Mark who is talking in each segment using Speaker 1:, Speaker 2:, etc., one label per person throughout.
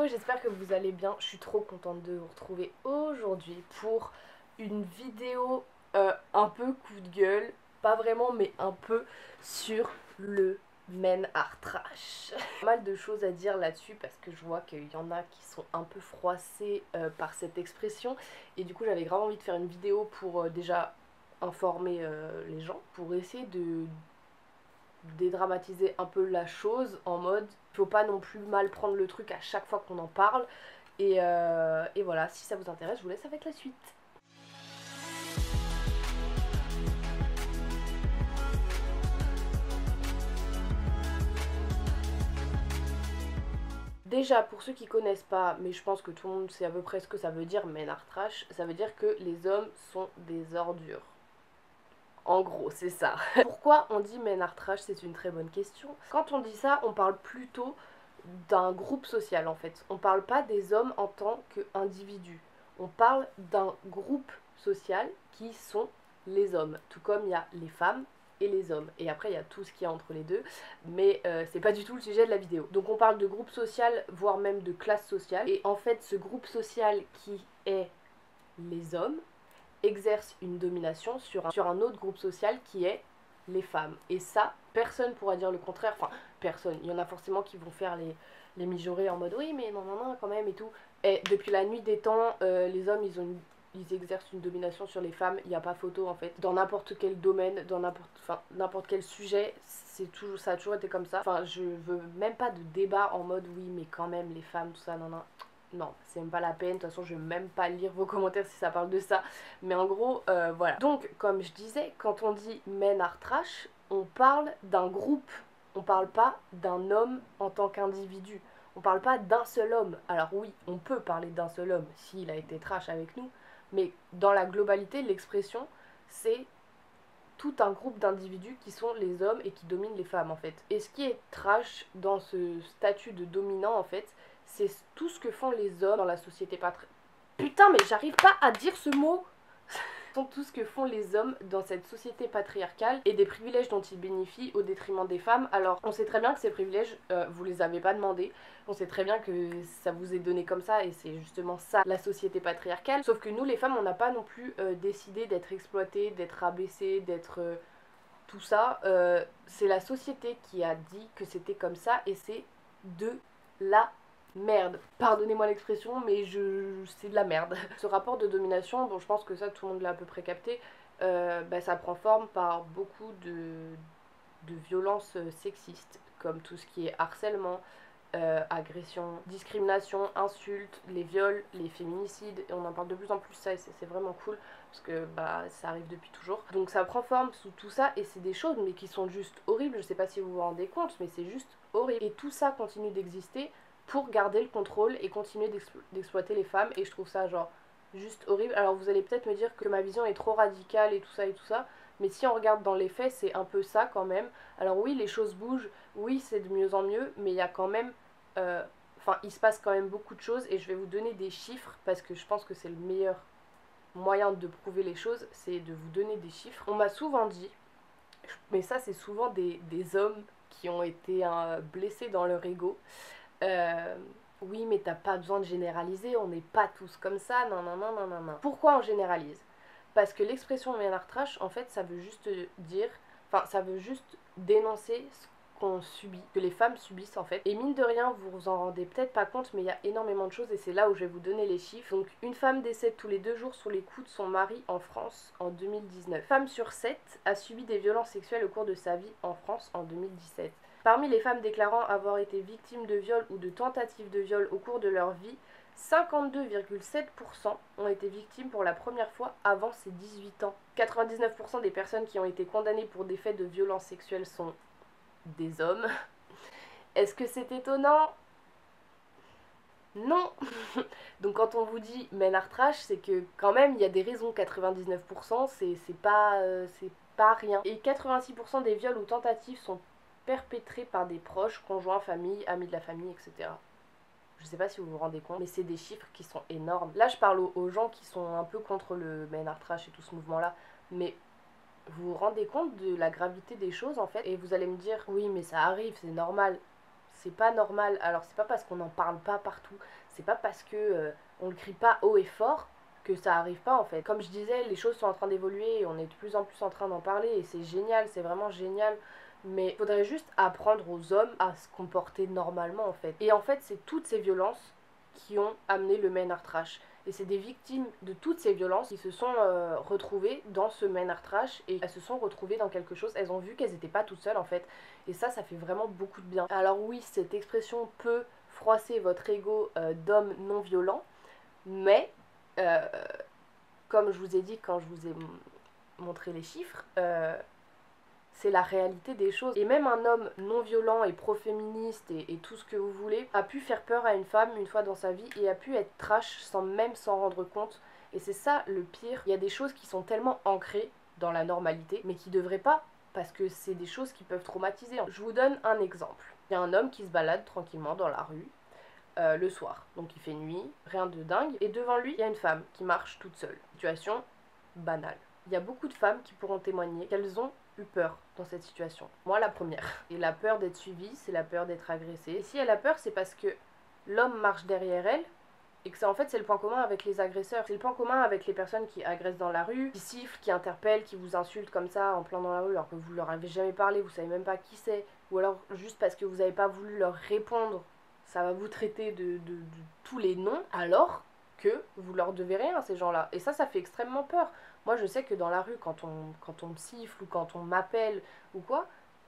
Speaker 1: Hello, j'espère que vous allez bien. Je suis trop contente de vous retrouver aujourd'hui pour une vidéo un peu coup de gueule, pas vraiment mais un peu sur le men art trash. Pas mal de choses à dire là-dessus parce que je vois qu'il y en a qui sont un peu froissés par cette expression et du coup j'avais grave envie de faire une vidéo pour déjà informer les gens, pour essayer de dédramatiser un peu la chose en mode faut pas non plus mal prendre le truc à chaque fois qu'on en parle et voilà, si ça vous intéresse je vous laisse avec la suite. Déjà pour ceux qui connaissent pas, mais je pense que tout le monde sait à peu près ce que ça veut dire men art trash, ça veut dire que les hommes sont des ordures. En gros, c'est ça. Pourquoi on dit men art trash? C'est une très bonne question. Quand on dit ça, on parle plutôt d'un groupe social en fait. On parle pas des hommes en tant qu'individus. On parle d'un groupe social qui sont les hommes. Tout comme il y a les femmes et les hommes. Et après il y a tout ce qu'il y a entre les deux. Mais c'est pas du tout le sujet de la vidéo. Donc on parle de groupe social, voire même de classe sociale. Et en fait ce groupe social qui est les hommes exerce une domination sur un autre groupe social qui est les femmes. Et ça, personne pourra dire le contraire. Enfin, personne. Il y en a forcément qui vont faire les mijaurés en mode oui, mais non, non, non, quand même et tout. Et depuis la nuit des temps, les hommes, ils exercent une domination sur les femmes. Il n'y a pas photo en fait. Dans n'importe quel domaine, dans n'importe quel sujet, ça a toujours été comme ça. Enfin, je veux même pas de débat en mode oui, mais quand même, les femmes, tout ça, non, non. Non, c'est même pas la peine, de toute façon je vais même pas lire vos commentaires si ça parle de ça. Mais en gros, voilà. Donc, comme je disais, quand on dit men art trash, on parle d'un groupe. On parle pas d'un homme en tant qu'individu. On parle pas d'un seul homme. Alors oui, on peut parler d'un seul homme s'il a été trash avec nous. Mais dans la globalité, l'expression, c'est tout un groupe d'individus qui sont les hommes et qui dominent les femmes en fait. Et ce qui est trash dans ce statut de dominant en fait, c'est tout ce que font les hommes dans la société patriarcale. Putain mais j'arrive pas à dire ce mot. Tout ce que font les hommes dans cette société patriarcale et des privilèges dont ils bénéficient au détriment des femmes. Alors on sait très bien que ces privilèges, vous les avez pas demandés, on sait très bien que ça vous est donné comme ça et c'est justement ça la société patriarcale. Sauf que nous les femmes on n'a pas non plus décidé d'être exploitées, d'être rabaissées, d'être tout ça. C'est la société qui a dit que c'était comme ça et c'est de la merde. Pardonnez-moi l'expression, mais c'est de la merde. Ce rapport de domination, bon je pense que ça tout le monde l'a à peu près capté, ça prend forme par beaucoup de violences sexistes, comme tout ce qui est harcèlement, agression, discrimination, insultes, les viols, les féminicides, et on en parle de plus en plus ça et c'est vraiment cool parce que ça arrive depuis toujours. Donc ça prend forme sous tout ça et c'est des choses mais qui sont juste horribles, je sais pas si vous vous rendez compte mais c'est juste horrible. Et tout ça continue d'exister pour garder le contrôle et continuer d'exploiter les femmes et je trouve ça genre juste horrible. Alors vous allez peut-être me dire que ma vision est trop radicale et tout ça, mais si on regarde dans les faits c'est un peu ça quand même. Alors oui les choses bougent, oui c'est de mieux en mieux, mais il y a quand même il se passe quand même beaucoup de choses et je vais vous donner des chiffres parce que je pense que c'est le meilleur moyen de prouver les choses, c'est de vous donner des chiffres. On m'a souvent dit, mais ça c'est souvent des hommes qui ont été blessés dans leur ego, oui mais t'as pas besoin de généraliser, on n'est pas tous comme ça, non non non non non non. Pourquoi on généralise? Parce que l'expression men art trash en fait ça veut juste dire, ça veut juste dénoncer ce qu'on subit, que les femmes subissent en fait. Et mine de rien, vous vous en rendez peut-être pas compte, mais il y a énormément de choses et c'est là où je vais vous donner les chiffres. Donc une femme décède tous les 2 jours sous les coups de son mari en France en 2019. Femme sur 7 a subi des violences sexuelles au cours de sa vie en France en 2017. Parmi les femmes déclarant avoir été victimes de viol ou de tentatives de viol au cours de leur vie, 52,7% ont été victimes pour la première fois avant ses 18 ans. 99% des personnes qui ont été condamnées pour des faits de violence sexuelle sont des hommes. Est-ce que c'est étonnant? Non. Donc quand on vous dit men art trash, c'est que quand même il y a des raisons. 99% c'est pas rien. Et 86% des viols ou tentatives sont perpétrés par des proches, conjoints, famille, amis de la famille, etc. Je sais pas si vous vous rendez compte, mais c'est des chiffres qui sont énormes. Là je parle aux gens qui sont un peu contre le men art trash et tout ce mouvement là, mais vous vous rendez compte de la gravité des choses en fait? Et vous allez me dire oui mais ça arrive, c'est normal. c'est pas normal. Alors c'est pas parce qu'on n'en parle pas partout, c'est pas parce que on le crie pas haut et fort que ça arrive pas en fait. Comme je disais, les choses sont en train d'évoluer et on est de plus en plus en train d'en parler et c'est génial, c'est vraiment génial. Mais il faudrait juste apprendre aux hommes à se comporter normalement en fait. Et en fait, c'est toutes ces violences qui ont amené le main art trash. Et c'est des victimes de toutes ces violences qui se sont retrouvées dans ce main art trash et elles se sont retrouvées dans quelque chose. Elles ont vu qu'elles n'étaient pas toutes seules en fait. Et ça fait vraiment beaucoup de bien. Alors oui, cette expression peut froisser votre ego d'homme non violent, mais euh, comme je vous ai dit quand je vous ai montré les chiffres, c'est la réalité des choses. Et même un homme non violent et pro-féministe et tout ce que vous voulez a pu faire peur à une femme une fois dans sa vie et a pu être trash sans même s'en rendre compte. Et c'est ça le pire. Il y a des choses qui sont tellement ancrées dans la normalité, mais qui devraient pas, parce que c'est des choses qui peuvent traumatiser. Je vous donne un exemple. Il y a un homme qui se balade tranquillement dans la rue le soir. Donc il fait nuit, rien de dingue. Et devant lui, il y a une femme qui marche toute seule. Situation banale. Il y a beaucoup de femmes qui pourront témoigner qu'elles ont eu peur dans cette situation. Moi, la première. Et la peur d'être suivie, c'est la peur d'être agressée. Et si elle a peur, c'est parce que l'homme marche derrière elle et que ça, en fait, c'est le point commun avec les agresseurs. C'est le point commun avec les personnes qui agressent dans la rue, qui sifflent, qui interpellent, qui vous insultent comme ça en plein dans la rue alors que vous leur avez jamais parlé, vous savez même pas qui c'est. Ou alors juste parce que vous n'avez pas voulu leur répondre, ça va vous traiter de tous les noms, alors que vous leur devez rien, ces gens-là. Et ça fait extrêmement peur. Moi, je sais que dans la rue, quand on me siffle ou quand on m'appelle ou quoi,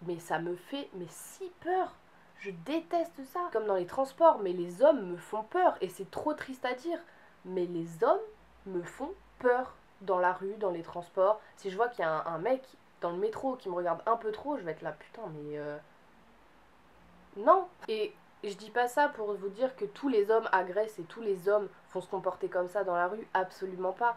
Speaker 1: mais ça me fait si peur. Je déteste ça. Comme dans les transports, mais les hommes me font peur. Et c'est trop triste à dire, mais les hommes me font peur dans la rue, dans les transports. Si je vois qu'il y a un mec dans le métro qui me regarde un peu trop, je vais être là, putain, mais non. Et je dis pas ça pour vous dire que tous les hommes agressent et tous les hommes font se comporter comme ça dans la rue, absolument pas.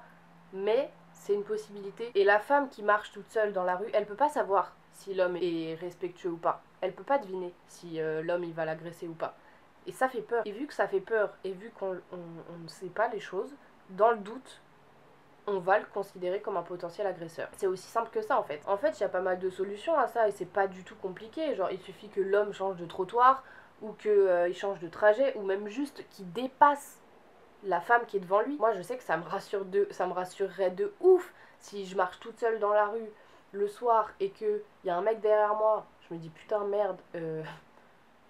Speaker 1: Mais c'est une possibilité. Et la femme qui marche toute seule dans la rue, elle peut pas savoir si l'homme est respectueux ou pas. Elle peut pas deviner si l'homme il va l'agresser ou pas. Et ça fait peur. Et vu que ça fait peur et vu qu'on ne sait pas les choses, dans le doute, on va le considérer comme un potentiel agresseur. C'est aussi simple que ça en fait. En fait, il y a pas mal de solutions à ça et c'est pas du tout compliqué. Genre, il suffit que l'homme change de trottoir ou qu'il change de trajet ou même juste qu'il dépasse la femme qui est devant lui. Moi, je sais que ça me rassurerait de ouf si je marche toute seule dans la rue le soir et qu'il y a un mec derrière moi. Je me dis putain merde, je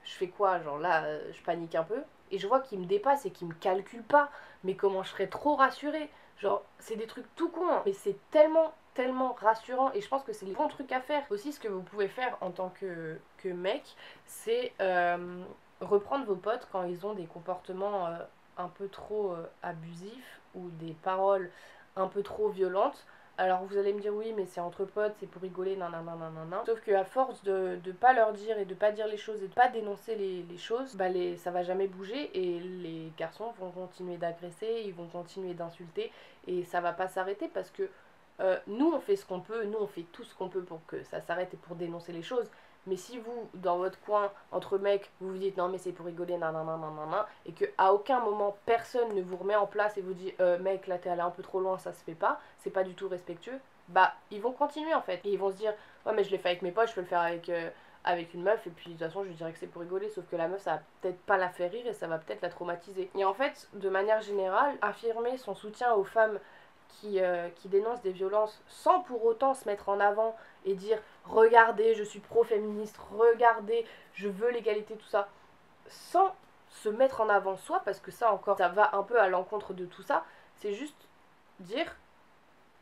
Speaker 1: fais quoi? Genre là, je panique un peu. Et je vois qu'il me dépasse et qu'il me calcule pas. Mais comment je serais trop rassurée. Genre, c'est des trucs tout cons, hein, mais c'est tellement rassurant. Et je pense que c'est les bons trucs à faire. Aussi, ce que vous pouvez faire en tant que mec, c'est reprendre vos potes quand ils ont des comportements un peu trop abusifs ou des paroles un peu trop violentes. Alors vous allez me dire oui mais c'est entre potes, c'est pour rigoler, nanana. Sauf qu'à force de pas leur dire et de pas dire les choses et de pas dénoncer les choses, bah ça va jamais bouger et les garçons vont continuer d'agresser, ils vont continuer d'insulter et ça va pas s'arrêter parce que nous on fait ce qu'on peut, nous on fait tout ce qu'on peut pour que ça s'arrête et pour dénoncer les choses. Mais si vous, dans votre coin, entre mecs, vous vous dites non mais c'est pour rigoler, nanana, et que à aucun moment personne ne vous remet en place et vous dit mec là t'es allé un peu trop loin, ça se fait pas, c'est pas du tout respectueux, bah ils vont continuer en fait. Et ils vont se dire ouais mais je l'ai fait avec mes potes, je peux le faire avec une meuf, et puis de toute façon je dirais que c'est pour rigoler, sauf que la meuf ça va peut-être pas la faire rire et ça va peut-être la traumatiser. Et en fait, de manière générale, affirmer son soutien aux femmes qui dénoncent des violences sans pour autant se mettre en avant et dire regardez je suis pro-féministe, regardez je veux l'égalité, tout ça, sans se mettre en avant soi, parce que ça encore ça va un peu à l'encontre de tout ça, c'est juste dire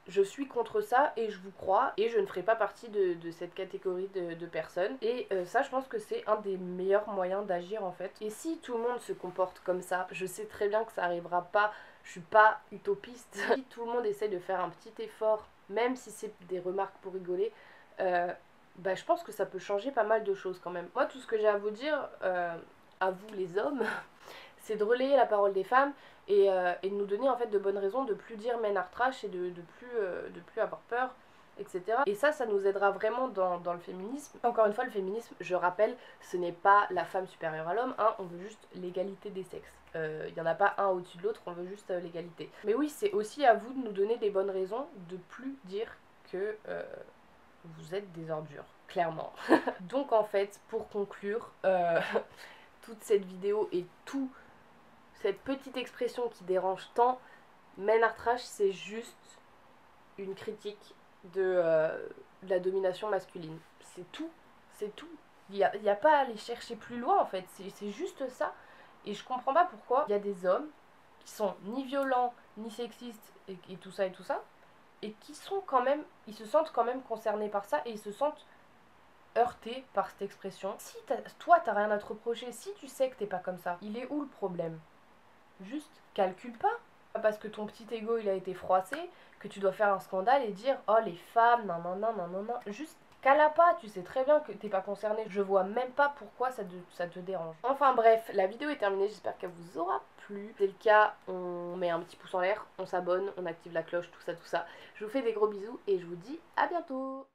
Speaker 1: je suis contre ça et je vous crois et je ne ferai pas partie de cette catégorie de personnes. Et ça je pense que c'est un des meilleurs moyens d'agir en fait. Et si tout le monde se comporte comme ça, je sais très bien que ça arrivera pas, je suis pas utopiste. Si tout le monde essaie de faire un petit effort, même si c'est des remarques pour rigoler, bah je pense que ça peut changer pas mal de choses quand même. Moi tout ce que j'ai à vous dire, à vous les hommes, c'est de relayer la parole des femmes et de nous donner en fait de bonnes raisons de plus dire men are trash et de plus avoir peur, etc. Et ça nous aidera vraiment dans le féminisme. Encore une fois, le féminisme, je rappelle, ce n'est pas la femme supérieure à l'homme, hein, on veut juste l'égalité des sexes. Il n'y en a pas un au-dessus de l'autre, on veut juste l'égalité. Mais oui, c'est aussi à vous de nous donner des bonnes raisons de plus dire que vous êtes des ordures. clairement. Donc en fait, pour conclure, toute cette vidéo et toute cette petite expression qui dérange tant, men are trash, c'est juste une critique de la domination masculine. C'est tout, c'est tout. Il y a pas à aller chercher plus loin en fait, c'est juste ça. Et je comprends pas pourquoi il y a des hommes qui sont ni violents, ni sexistes et tout ça, et qui sont quand même, ils se sentent quand même concernés par ça et ils se sentent heurtés par cette expression. Si toi t'as rien à te reprocher, si tu sais que t'es pas comme ça, il est où le problème? Juste calcule pas. Pas parce que ton petit ego il a été froissé que tu dois faire un scandale et dire oh les femmes, non non non non non non. Juste cala pas, tu sais très bien que t'es pas concerné. Je vois même pas pourquoi ça te dérange. Enfin bref, la vidéo est terminée, j'espère qu'elle vous aura plu. Si c'est le cas, on met un petit pouce en l'air, on s'abonne, on active la cloche, tout ça. Je vous fais des gros bisous et je vous dis à bientôt.